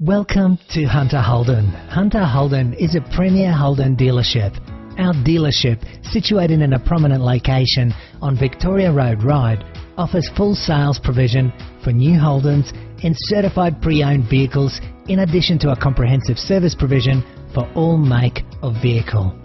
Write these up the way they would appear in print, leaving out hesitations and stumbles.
Welcome to Hunter Holden. Hunter Holden is a premier Holden dealership. Our dealership, situated in a prominent location on Victoria Road, Ryde, offers full sales provision for new Holdens and certified pre-owned vehicles, in addition to a comprehensive service provision for all make of vehicle.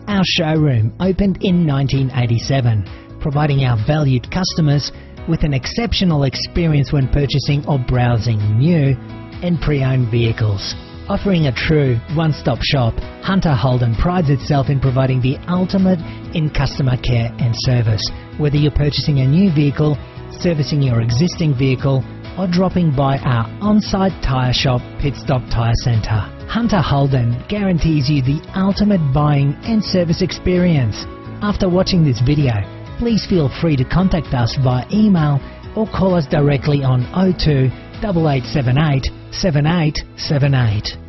Our showroom opened in 1987, providing our valued customers with an exceptional experience when purchasing or browsing new and pre-owned vehicles. Offering a true one-stop shop, Hunter Holden prides itself in providing the ultimate in customer care and service. Whether you're purchasing a new vehicle, servicing your existing vehicle, or dropping by our on-site tyre shop, Pit Stop Tyre Centre, Hunter Holden guarantees you the ultimate buying and service experience. After watching this video, please feel free to contact us via email or call us directly on 02 8878 7878.